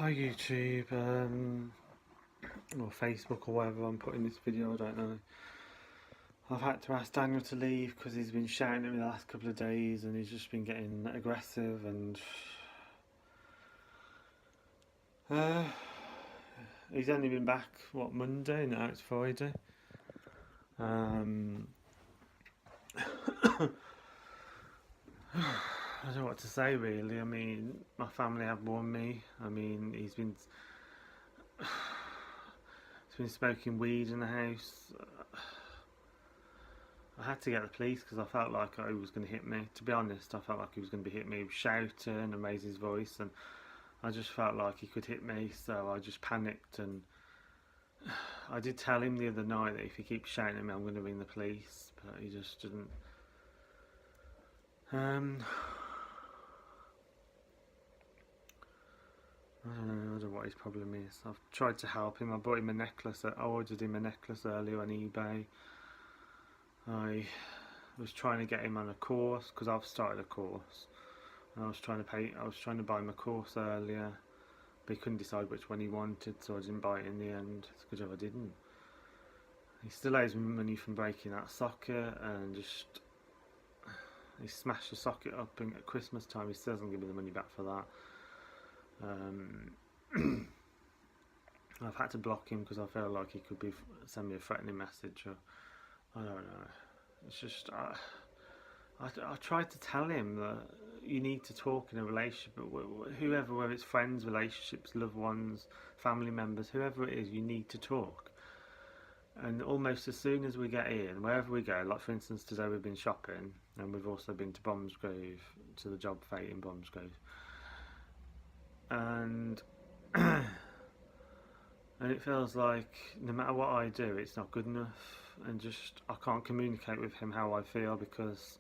Hi YouTube, or Facebook or wherever I'm putting this video, I don't know. I've had to ask Daniel to leave because he's been shouting at me the last couple of days and he's just been getting aggressive and uh, he's only been back, what, Monday? Now it's Friday. I don't know what to say really. I mean, my family have warned me. I mean, he's been smoking weed in the house. I had to get the police because I felt like he was going to hit me. To be honest, I felt like he was going to be hitting me. He was shouting and raising his voice, and I just felt like he could hit me. So I just panicked, and I did tell him the other night that if he keeps shouting at me, I'm going to ring the police. But he just didn't. I don't know what his problem is. I've tried to help him. I bought him a necklace. I ordered him a necklace earlier on eBay. I was trying to get him on a course because I've started a course. And I was trying to buy him a course earlier, but he couldn't decide which one he wanted, so I didn't buy it in the end. It's a good job I didn't. He still owes me money from breaking that socket, and he smashed the socket up at Christmas time. He still doesn't give me the money back for that. I've had to block him because I feel like he could be send me a threatening message, or I don't know. It's just I tried to tell him that you need to talk in a relationship, whoever, whether it's friends, relationships, loved ones, family members, whoever it is, you need to talk. And almost as soon as we get in, wherever we go, like for instance today we've been shopping, and we've also been to Bromsgrove, to the job fete in Bromsgrove, and and it feels like no matter what I do, it's not good enough, and just I can't communicate with him how I feel because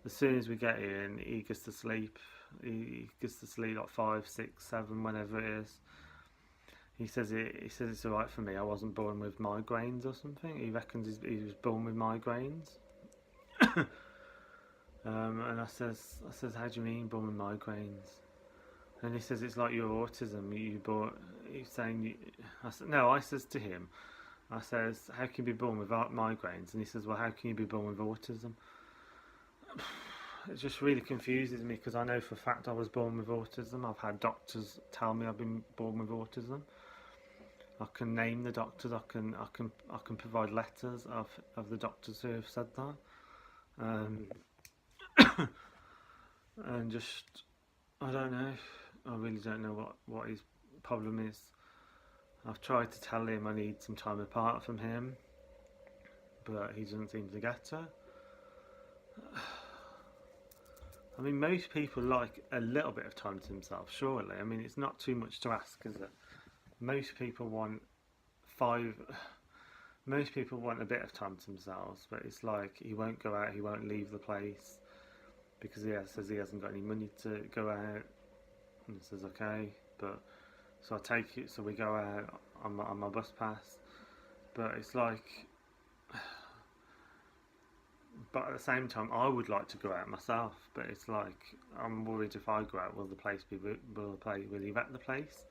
as soon as we get in, he gets to sleep. He gets to sleep like 5, 6, 7, whenever it is. He says it's alright for me. I wasn't born with migraines or something. He reckons he was born with migraines. And I says, how do you mean born with migraines? And he says it's like your autism. He's saying, I said, no. I says to him, I says, how can you be born without migraines? And he says, well, how can you be born with autism? It just really confuses me because I know for a fact I was born with autism. I've had doctors tell me I've been born with autism. I can name the doctors. I can provide letters of the doctors who have said that. And just I don't know. I really don't know what his problem is. I've tried to tell him I need some time apart from him, but he doesn't seem to get it. I mean, most people like a little bit of time to themselves, surely. I mean, it's not too much to ask, is it? Most people want most people want a bit of time to themselves, but it's like he won't go out, he won't leave the place because he says he hasn't got any money to go out. And he says, okay, but so I take it, so we go out on my bus pass, but it's like, but at the same time I would like to go out myself, but it's like I'm worried if I go out, will he vet the place?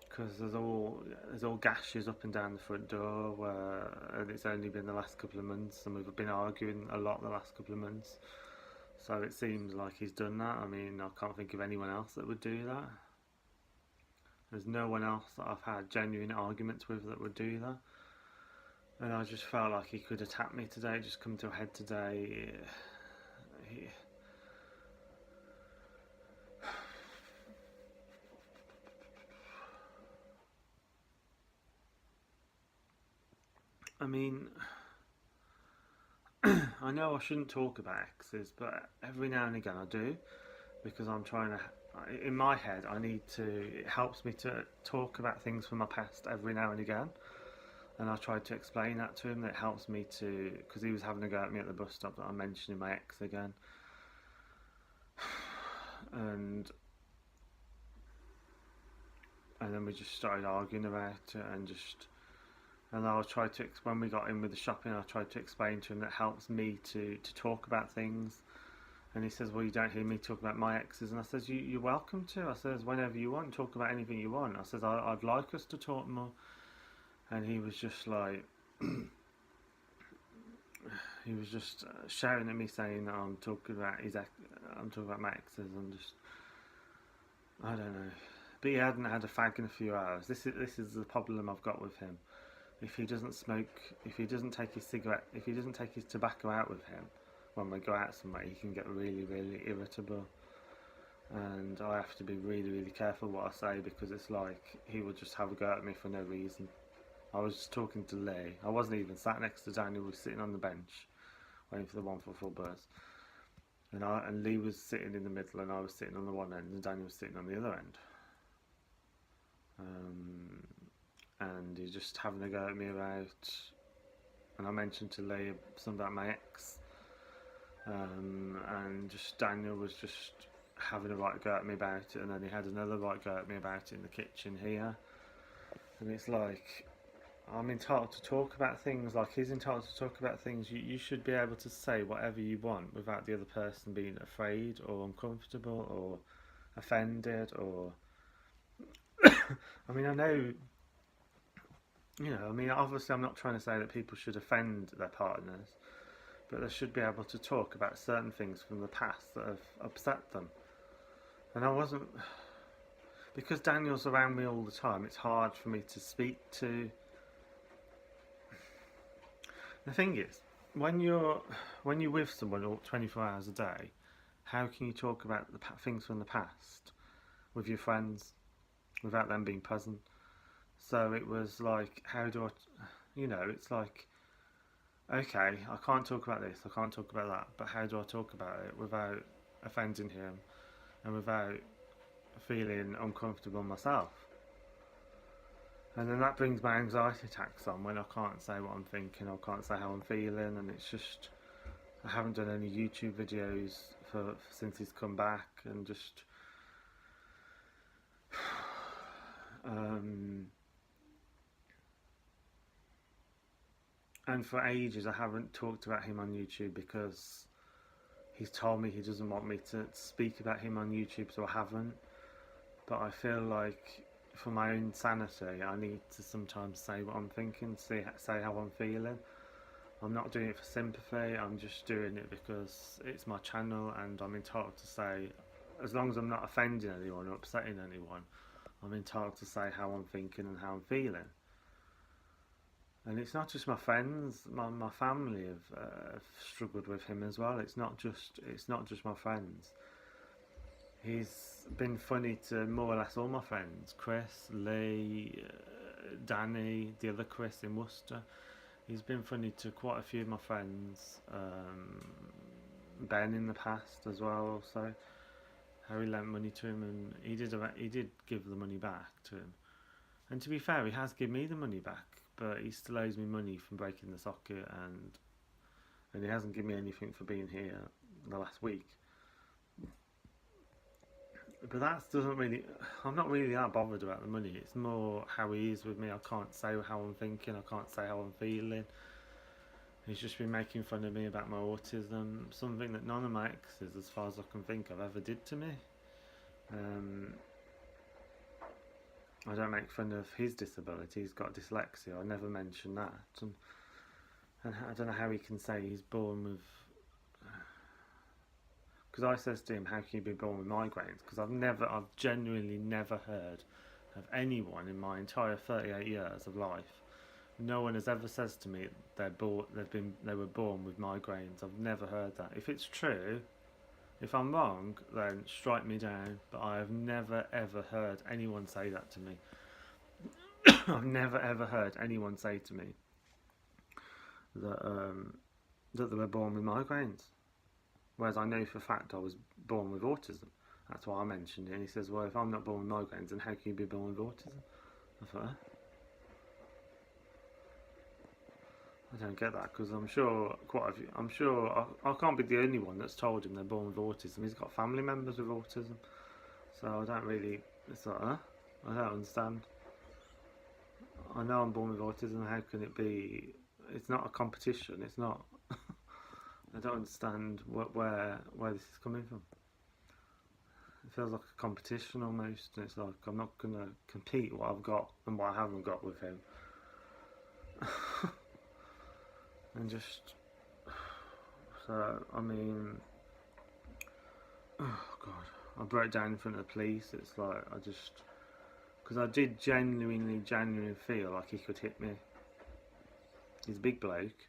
Because there's all gashes up and down the front door, and it's only been the last couple of months, and we've been arguing a lot the last couple of months. So it seems like he's done that. I mean, I can't think of anyone else that would do that. There's no one else that I've had genuine arguments with that would do that. And I just felt like he could attack me today, just come to a head today. I mean, I know I shouldn't talk about exes, but every now and again I do, because I'm trying to, in my head, it helps me to talk about things from my past every now and again. And I tried to explain that to him, that it helps me to, because he was having a go at me at the bus stop that I'm mentioning my ex again. And then we just started arguing about it, and I tried to, when we got in with the shopping, I tried to explain to him that it helps me to talk about things And he says, well, you don't hear me talk about my exes. And I says, you're welcome to. I says, whenever you want, talk about anything you want. I says, I'd like us to talk more. And he was just like, he was just shouting at me saying that I'm talking about I'm talking about my exes. And just, I don't know. But he hadn't had a fag in a few hours. This is the problem I've got with him. If he doesn't smoke, if he doesn't take his cigarette, if he doesn't take his tobacco out with him, when we go out somewhere, he can get really, really irritable. And I have to be really, really careful what I say, because it's like he will just have a go at me for no reason. I was just talking to Lee. I wasn't even sat next to Daniel. We were sitting on the bench, waiting for the 144 bus. And Lee was sitting in the middle, and I was sitting on the one end, and Daniel was sitting on the other end. And he's just having a go at me about, and I mentioned to Lee something about my ex, and just Daniel was just having a right go at me about it, and then he had another right go at me about it in the kitchen here. And it's like, I'm entitled to talk about things, like he's entitled to talk about things. You should be able to say whatever you want without the other person being afraid or uncomfortable or offended or I mean, I know, I mean, obviously I'm not trying to say that people should offend their partners, but they should be able to talk about certain things from the past that have upset them. And I wasn't, because Daniel's around me all the time, it's hard for me to speak to. The thing is, when you're with someone 24 hours a day, how can you talk about the things from the past with your friends without them being present? So it was like, how do I, it's like, okay, I can't talk about this, I can't talk about that, but how do I talk about it without offending him and without feeling uncomfortable myself? And then that brings my anxiety attacks on when I can't say what I'm thinking, I can't say how I'm feeling, and it's just, I haven't done any YouTube videos since he's come back, and just and for ages I haven't talked about him on YouTube because he's told me he doesn't want me to speak about him on YouTube, so I haven't. But I feel like for my own sanity, I need to sometimes say what I'm thinking, say how I'm feeling. I'm not doing it for sympathy, I'm just doing it because it's my channel, and I'm entitled to say, as long as I'm not offending anyone or upsetting anyone, I'm entitled to say how I'm thinking and how I'm feeling. And it's not just my friends, my family have struggled with him as well. It's not just my friends. He's been funny to more or less all my friends: Chris, Lee, Danny, the other Chris in Worcester. He's been funny to quite a few of my friends. Ben in the past as well. Also, how he lent money to him, and he did give the money back to him. And to be fair, he has given me the money back, but he still owes me money from breaking the socket, and he hasn't given me anything for being here the last week. But that doesn't really, I'm not really that bothered about the money. It's more how he is with me. I can't say how I'm thinking, I can't say how I'm feeling. He's just been making fun of me about my autism, something that none of my exes, as far as I can think of, ever did to me. I don't make fun of his disability. He's got dyslexia. I never mention that. And I don't know how he can say he's born with... Because I says to him, how can you be born with migraines? Because I've genuinely never heard of anyone in my entire 38 years of life. No one has ever says to me they were born with migraines. I've never heard that. If it's true, if I'm wrong, then strike me down. But I have never ever heard anyone say that to me. I've never ever heard anyone say to me that they were born with migraines. Whereas I know for a fact I was born with autism. That's why I mentioned it. And he says, well, if I'm not born with migraines, then how can you be born with autism? I thought, I don't get that, because I'm sure quite a few, I can't be the only one that's told him they're born with autism. He's got family members with autism. So I don't really, it's like, I don't understand. I know I'm born with autism, how can it be, it's not a competition, it's not, I don't understand where this is coming from. It feels like a competition almost, and it's like I'm not gonna compete what I've got and what I haven't got with him, and just so I mean, oh god, I broke down in front of the police. It's like I just because I did genuinely feel like he could hit me. He's a big bloke,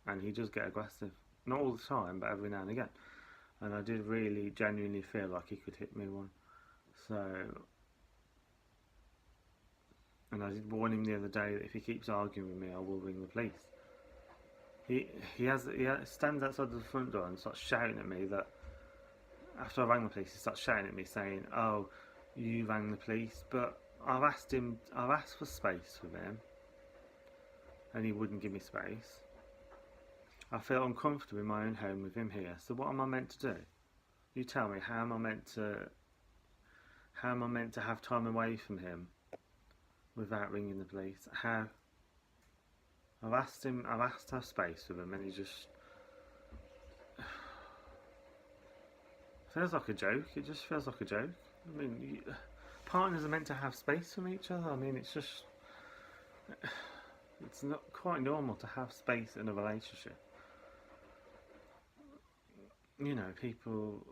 and he does get aggressive. Not all the time, but every now and again. And I did really genuinely feel like he could hit me one. So, and I did warn him the other day that if he keeps arguing with me, I will ring the police. He stands outside the front door and starts shouting at me that after I rang the police, he starts shouting at me saying, "Oh, you rang the police," but I've asked for space with him, and he wouldn't give me space. I feel uncomfortable in my own home with him here. So what am I meant to do? You tell me. How am I meant to have time away from him without ringing the police? How? I've asked to have space with him, and he just feels like a joke. It just feels like a joke. I mean, partners are meant to have space from each other. I mean, it's not quite normal to have space in a relationship. You know, people.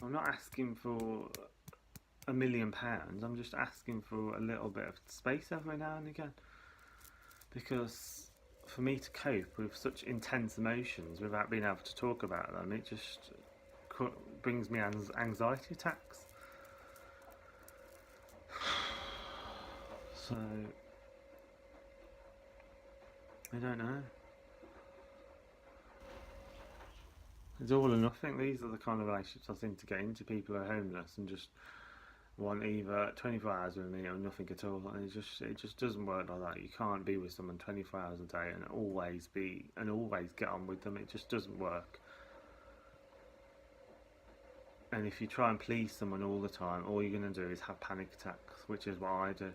I'm not asking for £1,000,000. I'm just asking for a little bit of space every now and again, because for me to cope with such intense emotions without being able to talk about them, it just brings me anxiety attacks. So I don't know. It's all or nothing. These are the kind of relationships I seem to get into. People who are homeless and just want either 24 hours with me or nothing at all, and it just doesn't work like that. You can't be with someone 24 hours a day and always get on with them. It just doesn't work. And if you try and please someone all the time, all you're going to do is have panic attacks, which is what I do.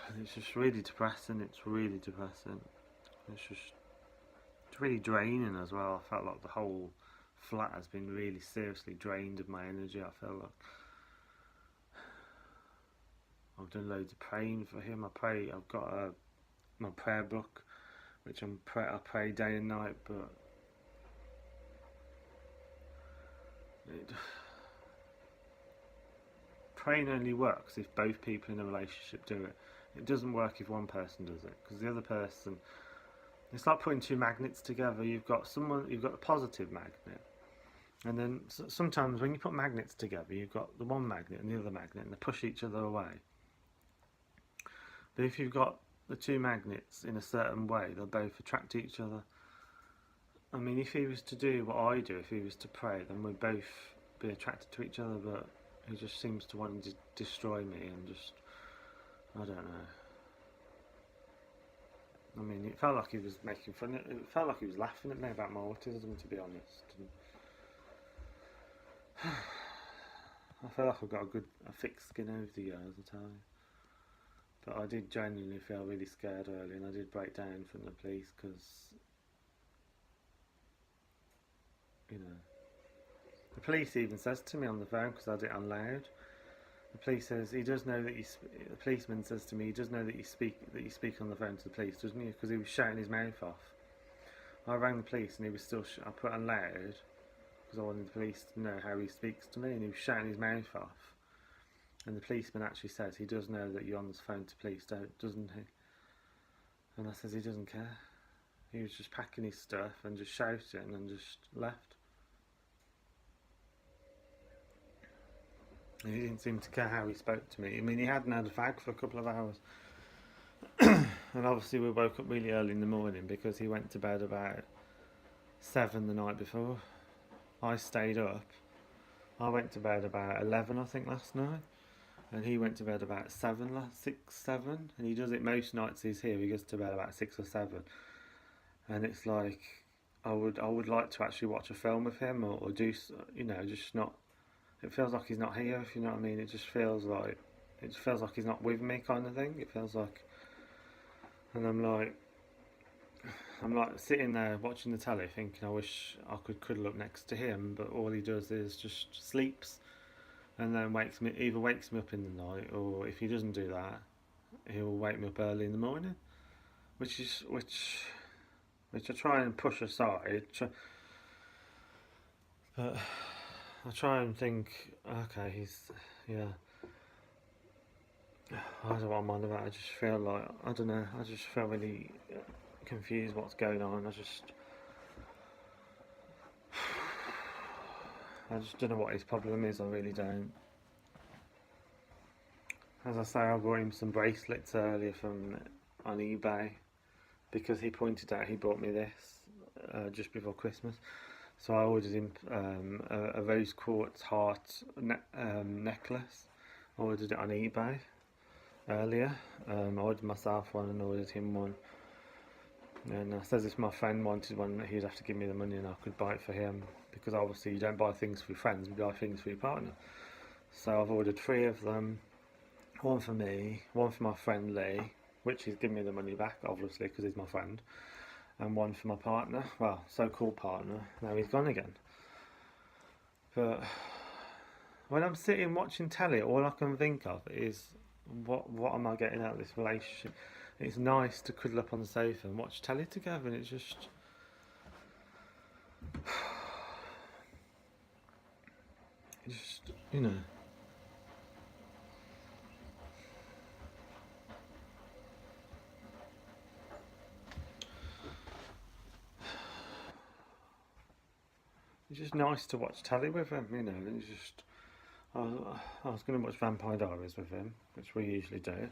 And it's just really depressing. It's really depressing. It's really draining as well. I felt like the whole flat has been really seriously drained of my energy. I feel like I've done loads of praying for him. I've got my prayer book, which I pray day and night. But praying only works if both people in a relationship do it. It doesn't work if one person does it, because the other person. It's like putting two magnets together. You've got a positive magnet, and then sometimes when you put magnets together, you've got the one magnet and the other magnet, and they push each other away. But if you've got the two magnets in a certain way, they'll both attract each other. I mean, if he was to do what I do, if he was to pray, then we'd both be attracted to each other, but he just seems to want to destroy me, and just, I don't know. I mean, it felt like he was making fun. It felt like he was laughing at me about my autism, to be honest. And I feel like I've got a thick skin over the years, I tell you. But I did genuinely feel really scared early, and I did break down in front of the police because, you know, the police even says to me on the phone, because I did it on loud. The police says he does know that the policeman says to me, he does know that you speak on the phone to the police, doesn't he? Because he was shouting his mouth off. I rang the police and he was still. I put on loud because I wanted the police to know how he speaks to me, and he was shouting his mouth off. And the policeman actually says he does know that you're on the phone to police, doesn't he? And I says he doesn't care. He was just packing his stuff and just shouting and just left. He didn't seem to care how he spoke to me. I mean, he hadn't had a fag for a couple of hours. And obviously we woke up really early in the morning because he went to bed about 7 the night before. I stayed up. I went to bed about 11, I think, last night. And he went to bed about 6, 7. And he does it most nights he's here. He goes to bed about 6 or 7. And it's like, I would like to actually watch a film with him or do, just not. It feels like he's not here, if you know what I mean. It feels like he's not with me, kind of thing. It feels like, and I'm like, I'm like sitting there watching the telly, thinking I wish I could cuddle up next to him, but all he does is just sleeps, and then either wakes me up in the night, or if he doesn't do that, he'll wake me up early in the morning, which I try and push aside. But I try and think, okay, yeah. I don't know what I'm on about. I just feel like I don't know. I just feel really confused. What's going on? I just don't know what his problem is. I really don't. As I say, I bought him some bracelets earlier from on eBay because he pointed out he bought me this just before Christmas. So I ordered him a rose quartz heart necklace. I ordered it on eBay earlier. I ordered myself one and ordered him one. And I says if my friend wanted one, he'd have to give me the money and I could buy it for him. Because obviously you don't buy things for your friends, you buy things for your partner. So I've ordered 3 of them. One for me, one for my friend Lee, which he's given me the money back, obviously, because he's my friend. And one for my partner, well, so-called partner. Now he's gone again. But when I'm sitting watching telly, all I can think of is what am I getting out of this relationship? It's nice to cuddle up on the sofa and watch telly together, and it's just you know. It's just nice to watch telly with him, you know. And it's just I was going to watch Vampire Diaries with him, which we usually do.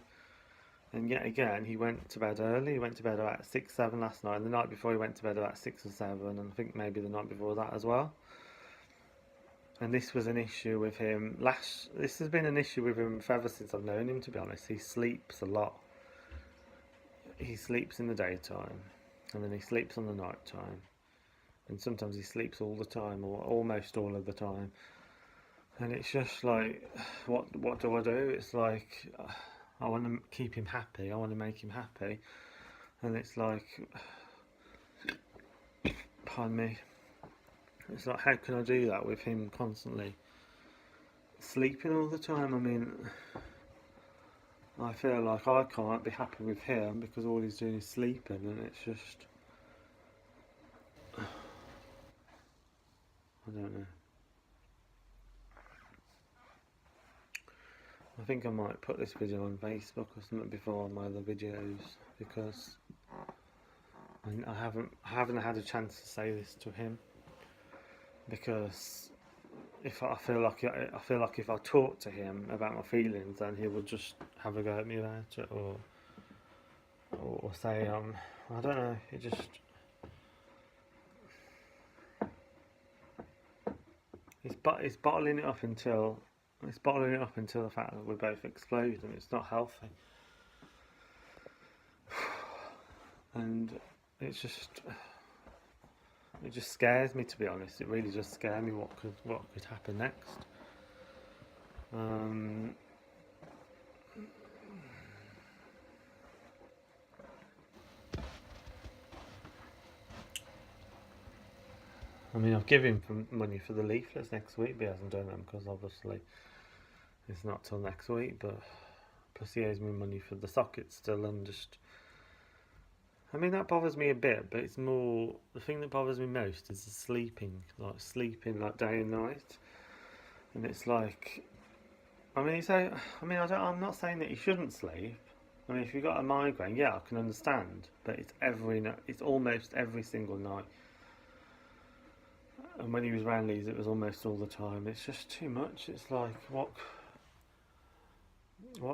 And yet again, he went to bed early. He went to bed about 6, 7 last night. And the night before, he went to bed about 6 or 7. And I think maybe the night before that as well. And this was an issue with him. This has been an issue with him ever since I've known him, to be honest. He sleeps a lot. He sleeps in the daytime. And then he sleeps on the night time. And sometimes he sleeps all the time, or almost all of the time. And it's just like, what do I do? It's like, I want to keep him happy. I want to make him happy. And it's like, pardon me. It's like, how can I do that with him constantly sleeping all the time? I mean, I feel like I can't be happy with him because all he's doing is sleeping, and it's just, I don't know. I think I might put this video on Facebook or something before my other videos because I haven't had a chance to say this to him, because if I feel like if I talk to him about my feelings, then he would just have a go at me about it, or say I don't know. It's bottling it up until the fact that we both explode, and it's not healthy. And it's just it just scares me, to be honest. It really just scares me what could happen next. I mean, I've given him money for the leaflets next week, but he hasn't done them because obviously it's not till next week. But plus he owes me money for the sockets still, and just, I mean, that bothers me a bit, but it's more, the thing that bothers me most is the sleeping like day and night. And it's like, I mean, I'm not saying that you shouldn't sleep. I mean, if you've got a migraine, yeah, I can understand, but it's almost every single night. And when he was around these, it was almost all the time. It's just too much. It's like, what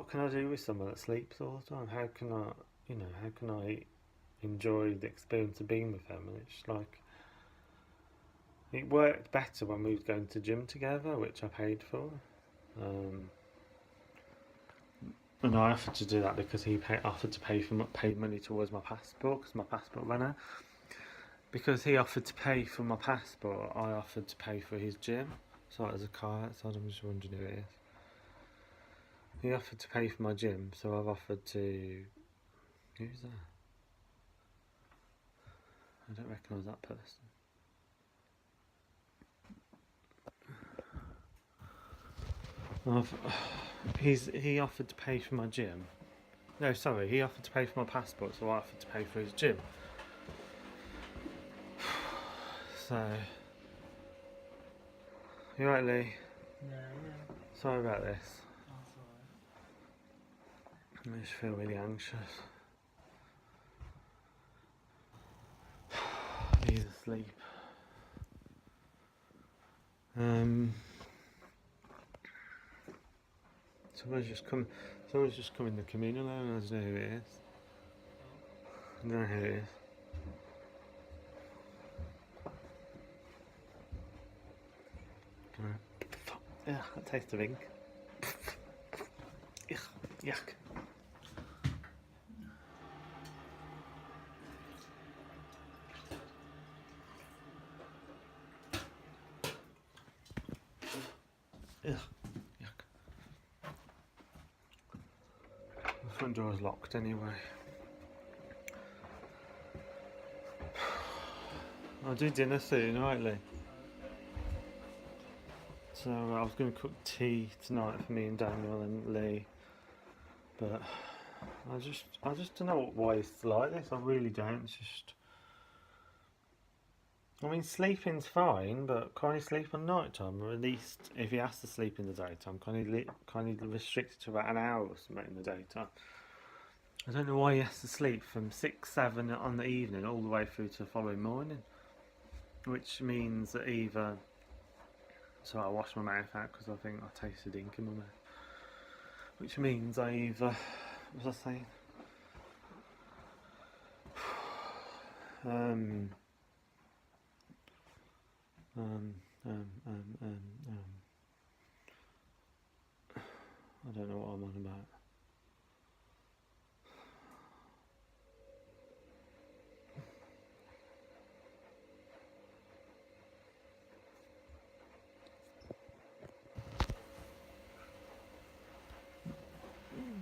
can I do with someone that sleeps all the time? How can I enjoy the experience of being with him? And it's like, it worked better when we were going to gym together, which I paid for. And I offered to do that because he offered to pay money towards my passport because my passport ran out. Because he offered to pay for my passport, I offered to pay for his gym. So there's a car outside, I'm just wondering who it is. He offered to pay for my gym, so I've offered to... Who's that? I don't recognise that person. He offered to pay for my gym. No, sorry, he offered to pay for my passport, so I offered to pay for his gym. So, you right, Lee? Yeah, yeah. Sorry about this. That's alright. I just feel really anxious. I need to sleep. Someone's just come in the communal now and I don't know who it is. I don't know who it is. Yeah, that tastes of ink. Yuck. Ugh, yuck. The front door's locked anyway. I'll do dinner soon, right, Lee? So I was going to cook tea tonight for me and Daniel and Lee, but I just don't know why it's like this. I really don't. It's just, I mean, sleeping's fine, but can't he sleep at night time? Or at least if he has to sleep in the daytime, can he restrict it to about an hour or something in the daytime? I don't know why he has to sleep from 6, 7 on the evening all the way through to the following morning, which means that either. So I wash my mouth out because I think I tasted ink in my mouth. Which means I either, what was I saying? I don't know what I'm on about.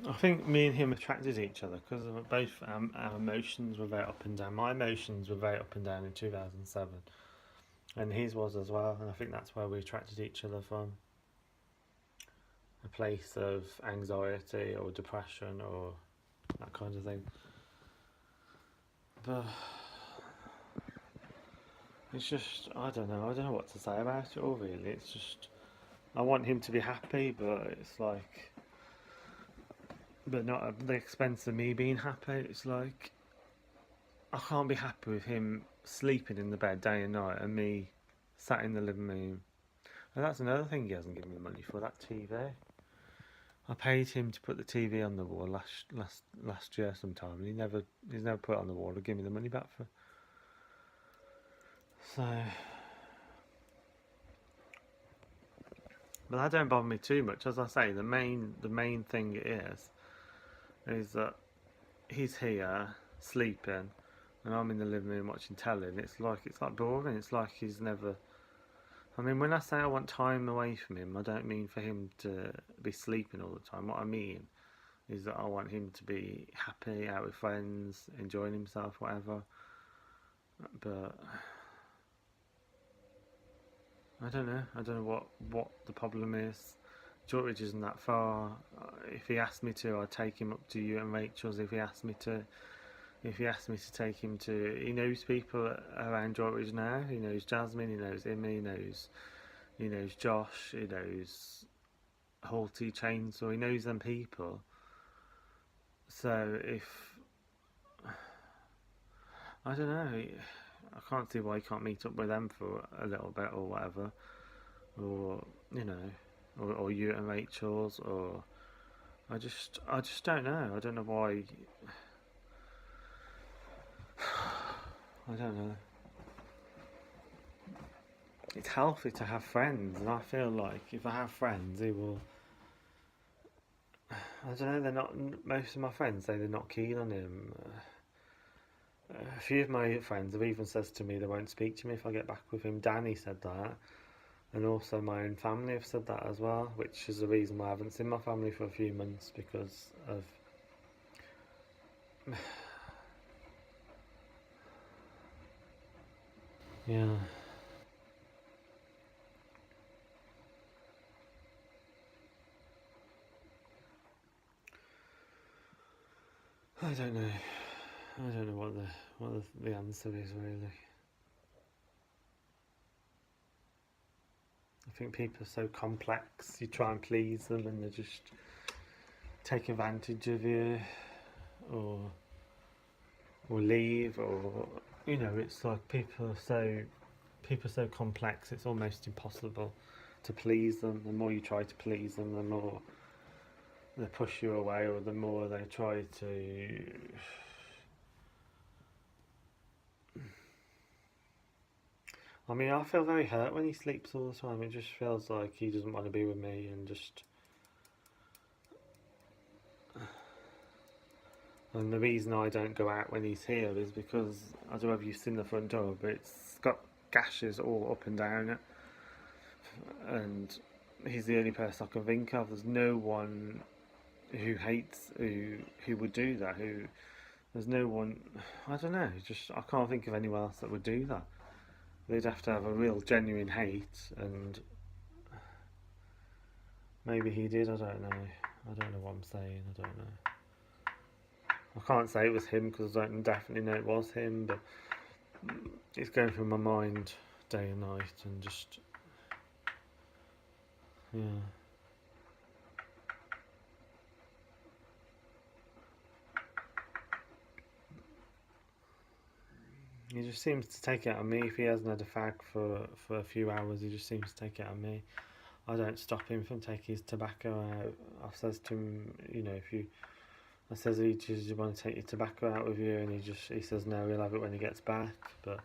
I think me and him attracted each other because both our emotions were very up and down. My emotions were very up and down in 2007, and his was as well. And I think that's where we attracted each other from. A place of anxiety or depression or that kind of thing. But it's just, I don't know what to say about it all really. It's just, I want him to be happy, but it's like, but not at the expense of me being happy. It's like, I can't be happy with him sleeping in the bed day and night and me sat in the living room. And that's another thing he hasn't given me money for, that TV. I paid him to put the TV on the wall last year sometime, and he's never put it on the wall or give me the money back for it. So, but that don't bother me too much. As I say, the main thing is that he's here sleeping, and I'm in the living room watching telly. And it's like boring. It's like he's never. I mean, when I say I want time away from him, I don't mean for him to be sleeping all the time. What I mean is that I want him to be happy, out with friends, enjoying himself, whatever. But I don't know what the problem is. George isn't that far. If he asked me to, I'd take him up to you and Rachel's. If he asked me to take him to, he knows people around George now. He knows Jasmine, he knows Imi, he knows Josh, he knows Halty Chainsaw, he knows them people. So if, I don't know, I can't see why he can't meet up with them for a little bit or whatever, or or you and Rachel's, or I just don't know. I don't know why. I don't know. It's healthy to have friends, and I feel like if I have friends, they will. I don't know. They're not. Most of my friends say they're not keen on him. A few of my friends have even said to me they won't speak to me if I get back with him. Danny said that, and also my own family have said that as well, which is the reason why I haven't seen my family for a few months, because of. Yeah. I don't know. I don't know what the answer is really. I think people are so complex. You try and please them, and they just take advantage of you, or leave, or it's like people are so complex. It's almost impossible to please them. The more you try to please them, the more they push you away, or the more they try to. I mean, I feel very hurt when he sleeps all the time. It just feels like he doesn't want to be with me, and just. And the reason I don't go out when he's here is because I don't know if you've seen the front door, but it's got gashes all up and down it, and he's the only person I can think of. There's no one who would do that. There's no one. I don't know. Just I can't think of anyone else that would do that. They'd have to have a real genuine hate, and maybe he did. I don't know. I don't know what I'm saying. I don't know. I can't say it was him because I don't definitely know it was him, but it's going through my mind day and night, and just yeah. He just seems to take it out on me. If he hasn't had a fag for a few hours, he just seems to take it out on me. I don't stop him from taking his tobacco out. I says to him, if you, I says, does you want to take your tobacco out with you? And he says no, he'll have it when he gets back. But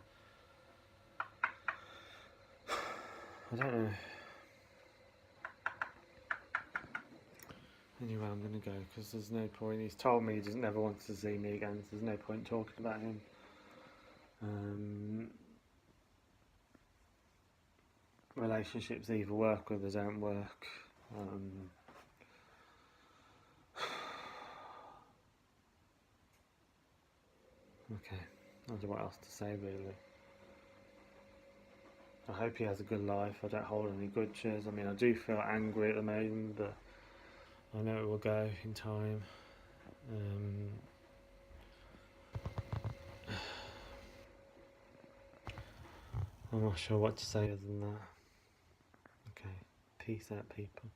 I don't know. Anyway, I'm going to go because there's no point. He's told me he doesn't ever want to see me again, so there's no point talking about him. Relationships either work or they don't work. Okay, I don't know what else to say really. I hope he has a good life. I don't hold any grudges. I mean, I do feel angry at the moment, but I know it will go in time. I'm not sure what to say other than that. Okay, peace out, people.